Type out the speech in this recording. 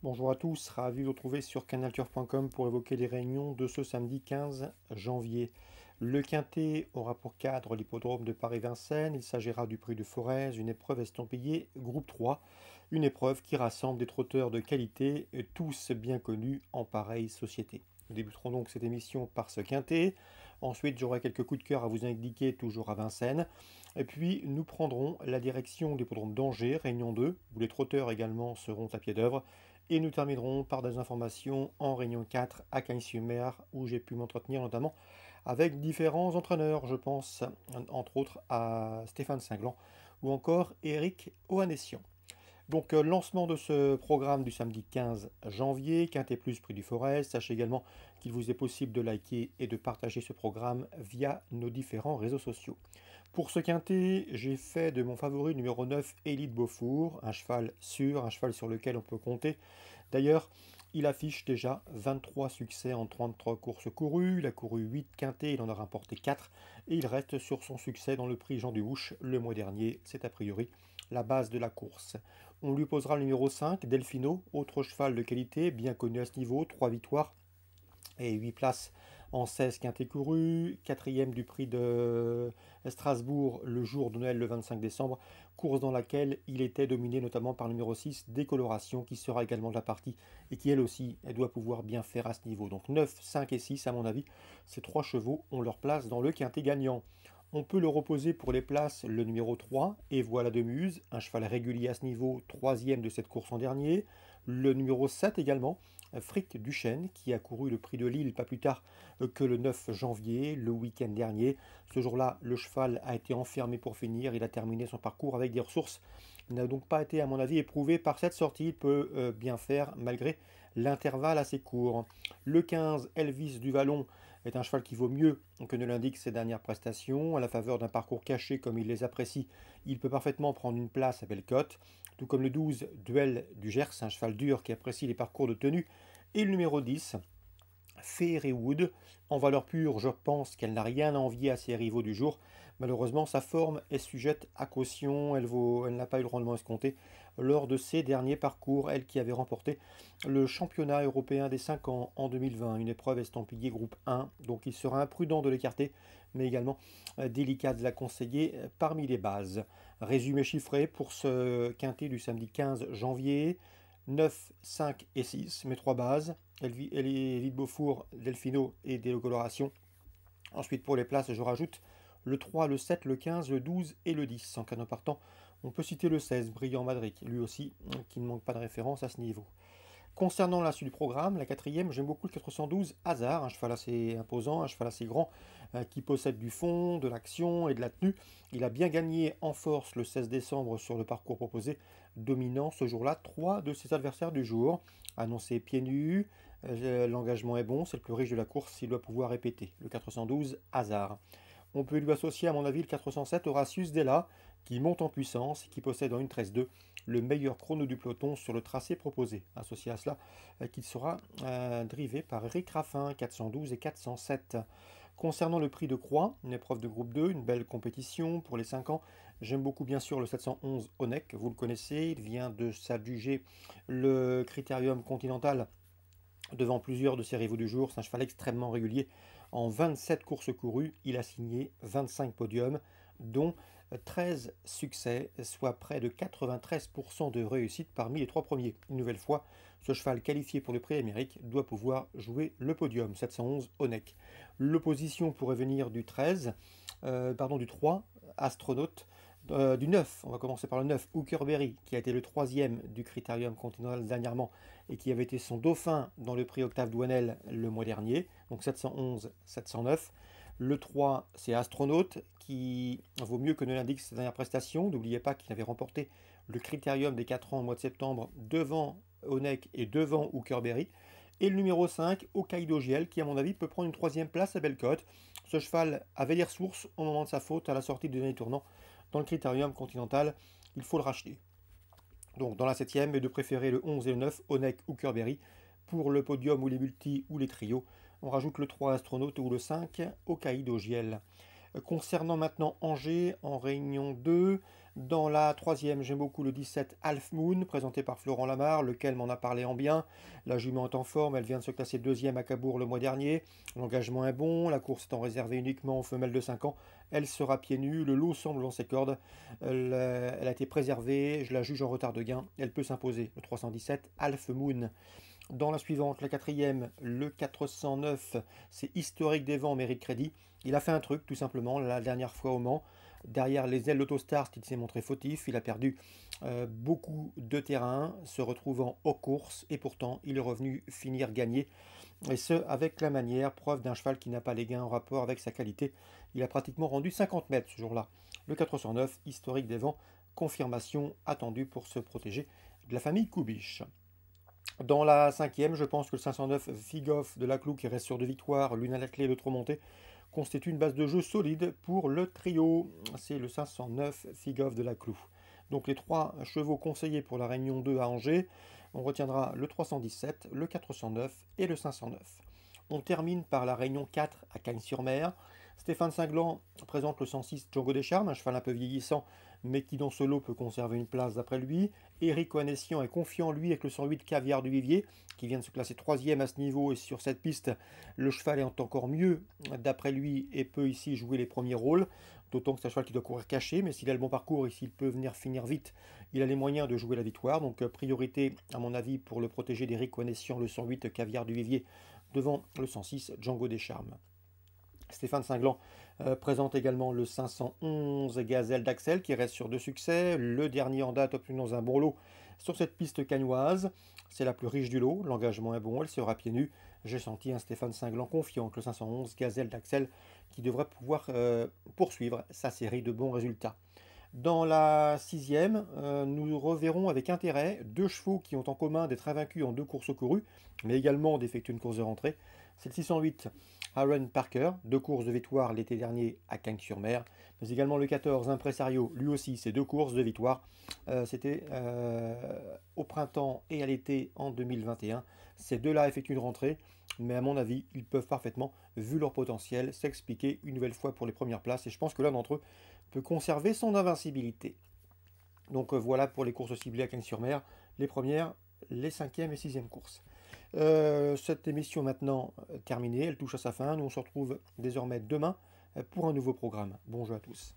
Bonjour à tous, ravi de vous retrouver sur canalturf.com pour évoquer les réunions de ce samedi 15 janvier. Le Quintet aura pour cadre l'hippodrome de Paris-Vincennes. Il s'agira du prix de Forez, une épreuve estampillée groupe 3, une épreuve qui rassemble des trotteurs de qualité, tous bien connus en pareille société. Nous débuterons donc cette émission par ce Quintet. Ensuite, j'aurai quelques coups de cœur à vous indiquer, toujours à Vincennes. Et puis, nous prendrons la direction de l'hippodrome d'Angers, Réunion 2, où les trotteurs également seront à pied d'œuvre. Et nous terminerons par des informations en Réunion 4 à Cagnes-sur-Mer, où j'ai pu m'entretenir notamment avec différents entraîneurs. Je pense entre autres à Stéphane Singlan ou encore Eric Ohanessian. Donc, lancement de ce programme du samedi 15 janvier, Quintet Plus Prix du Forez. Sachez également qu'il vous est possible de liker et de partager ce programme via nos différents réseaux sociaux. Pour ce Quintet, j'ai fait de mon favori numéro 9, Élite Beaufour, un cheval sûr, un cheval sur lequel on peut compter. D'ailleurs, il affiche déjà 23 succès en 33 courses courues. Il a couru 8 quintets, il en a remporté 4 et il reste sur son succès dans le prix Jean Dubouche le mois dernier. C'est a priori la base de la course. On lui posera le numéro 5, Delfino, autre cheval de qualité, bien connu à ce niveau, 3 victoires et 8 places en 16 quintets courus, quatrième du prix de Strasbourg le jour de Noël le 25 décembre, course dans laquelle il était dominé notamment par le numéro 6, Décoloration, qui sera également de la partie et qui elle aussi elle doit pouvoir bien faire à ce niveau. Donc 9, 5 et 6 à mon avis, ces trois chevaux ont leur place dans le quintet gagnant. On peut le reposer pour les places le numéro 3, et voilà de Muse, un cheval régulier à ce niveau, troisième de cette course en dernier. Le numéro 7 également, Frick Duchesne, qui a couru le prix de Lille pas plus tard que le 9 janvier, le week-end dernier. Ce jour-là, le cheval a été enfermé pour finir, il a terminé son parcours avec des ressources. Il n'a donc pas été, à mon avis, éprouvé par cette sortie. Il peut bien faire malgré l'intervalle assez court. Le 15, Elvis du Vallon, est un cheval qui vaut mieux que ne l'indiquent ses dernières prestations. À la faveur d'un parcours caché comme il les apprécie, il peut parfaitement prendre une place à Bellecote. Tout comme le 12, Duel du Gers, un cheval dur qui apprécie les parcours de tenue. Et le numéro 10, Fairywood. En valeur pure, je pense qu'elle n'a rien à envier à ses rivaux du jour. Malheureusement, sa forme est sujette à caution. Elle n'a pas eu le rendement escompté lors de ses derniers parcours. Elle qui avait remporté le championnat européen des 5 ans en 2020, une épreuve estampillée groupe 1. Donc il sera imprudent de l'écarter, mais également délicat de la conseiller parmi les bases. Résumé chiffré pour ce quintet du samedi 15 janvier. 9, 5 et 6, mes trois bases. Élite Beaufour, Delfino et Décoloration. Ensuite, pour les places, je rajoute le 3, le 7, le 15, le 12 et le 10. En cas partant, on peut citer le 16, Brillant Madric, lui aussi, qui ne manque pas de référence à ce niveau. Concernant la suite du programme, la quatrième, j'aime beaucoup le 412 Hasard, un cheval assez imposant, un cheval assez grand, qui possède du fond, de l'action et de la tenue. Il a bien gagné en force le 16 décembre sur le parcours proposé, dominant ce jour-là 3 de ses adversaires du jour. Annoncé pieds nus, l'engagement est bon, c'est le plus riche de la course, il doit pouvoir répéter. Le 412 Hasard. On peut lui associer, à mon avis, le 407 Horatius Della, qui monte en puissance et qui possède en une 13-2 le meilleur chrono du peloton sur le tracé proposé. Associé à cela, qu'il sera drivé par Eric Raffin, 412 et 407. Concernant le prix de Croix, une épreuve de groupe 2, une belle compétition pour les 5 ans. J'aime beaucoup bien sûr le 711 Onek, vous le connaissez, il vient de s'adjuger le Critérium Continental devant plusieurs de ses rivaux du jour. C'est un cheval extrêmement régulier. En 27 courses courues, il a signé 25 podiums, dont 13 succès, soit près de 93% de réussite parmi les trois premiers. Une nouvelle fois, ce cheval qualifié pour le prix Amérique doit pouvoir jouer le podium. 711 Onek. L'opposition pourrait venir du 3, Astronaute. Du 9, on va commencer par le 9, Hookerberry, qui a été le troisième du Critérium Continental dernièrement et qui avait été son dauphin dans le prix Octave Douanel le mois dernier, donc 711, 709. Le 3, c'est Astronaute, qui vaut mieux que ne l'indique ses dernières prestations. N'oubliez pas qu'il avait remporté le Critérium des 4 ans au mois de septembre devant Onek et devant Hookerberry. Et le numéro 5, Hokkaido Giel, qui à mon avis peut prendre une troisième place à Bellecote. Ce cheval avait des ressources au moment de sa faute à la sortie du dernier tournant. Dans le Critérium Continental, il faut le racheter. Donc dans la 7e, et de préférer le 11 et le 9, Onek ou Hookerberry. Pour le podium ou les multis ou les trios, on rajoute le 3 Astronaute ou le 5 Hokkaido Giel. Concernant maintenant Angers, en Réunion 2, Dans la troisième, j'aime beaucoup le 17 Half Moon, présenté par Florent Lamarre, lequel m'en a parlé en bien. La jument est en forme, elle vient de se classer deuxième à Cabourg le mois dernier. L'engagement est bon, la course étant réservée uniquement aux femelles de 5 ans. Elle sera pieds nus, le lot semble dans ses cordes. Elle a été préservée, je la juge en retard de gain. Elle peut s'imposer, le 317 Half Moon. Dans la suivante, la quatrième, le 409, c'est Historique des Vents, mérite crédit. Il a fait un truc, tout simplement, la dernière fois au Mans. Derrière les ailes d'Autostars, il s'est montré fautif. Il a perdu beaucoup de terrain, se retrouvant aux courses. Et pourtant, il est revenu finir gagné. Et ce, avec la manière, preuve d'un cheval qui n'a pas les gains en rapport avec sa qualité. Il a pratiquement rendu 50 mètres ce jour-là. Le 409, Historique des Vents, confirmation attendue pour se protéger de la famille Kubiche. Dans la cinquième, je pense que le 509 Figoff de la Clou, qui reste sur 2 victoires, l'une à la clé et l'autre montée, constitue une base de jeu solide pour le trio. C'est le 509 Figoff de la Clou. Donc les 3 chevaux conseillés pour la Réunion 2 à Angers, on retiendra le 317, le 409 et le 509. On termine par la Réunion 4 à Cagnes-sur-Mer. Stéphane Cinglant présente le 106 Django Descharmes, un cheval un peu vieillissant, mais qui dans ce lot peut conserver une place d'après lui. Éric Oanessian est confiant lui avec le 108 Caviar du Vivier, qui vient de se classer 3e à ce niveau, et sur cette piste, le cheval est encore mieux d'après lui et peut ici jouer les premiers rôles. D'autant que c'est un cheval qui doit courir caché, mais s'il a le bon parcours et s'il peut venir finir vite, il a les moyens de jouer la victoire. Donc priorité, à mon avis, pour le protéger d'Éric Oanessian, le 108 Caviar du Vivier, devant le 106 Django Descharmes. Stéphane Cinglant présente également le 511 Gazelle d'Axel qui reste sur 2 succès. Le dernier en date obtenu dans un bon lot sur cette piste cagnoise. C'est la plus riche du lot, l'engagement est bon, elle sera pieds nus. J'ai senti un Stéphane Cinglant confiant que le 511 Gazelle d'Axel qui devrait pouvoir poursuivre sa série de bons résultats. Dans la sixième, nous reverrons avec intérêt 2 chevaux qui ont en commun d'être invaincus en 2 courses courues, mais également d'effectuer une course de rentrée. C'est le 608 Aaron Parker, 2 courses de victoire l'été dernier à Cagnes-sur-Mer, mais également le 14 Impresario, lui aussi, c'est 2 courses de victoire. C'était au printemps et à l'été en 2021. Ces deux-là effectuent une rentrée, mais à mon avis, ils peuvent parfaitement, vu leur potentiel, s'expliquer une nouvelle fois pour les premières places, et je pense que l'un d'entre eux peut conserver son invincibilité. Donc voilà pour les courses ciblées à Cagnes-sur-Mer, les premières, les 5e et 6e courses. Cette émission maintenant terminée, elle touche à sa fin. Nous on se retrouve désormais demain pour un nouveau programme. Bonjour à tous.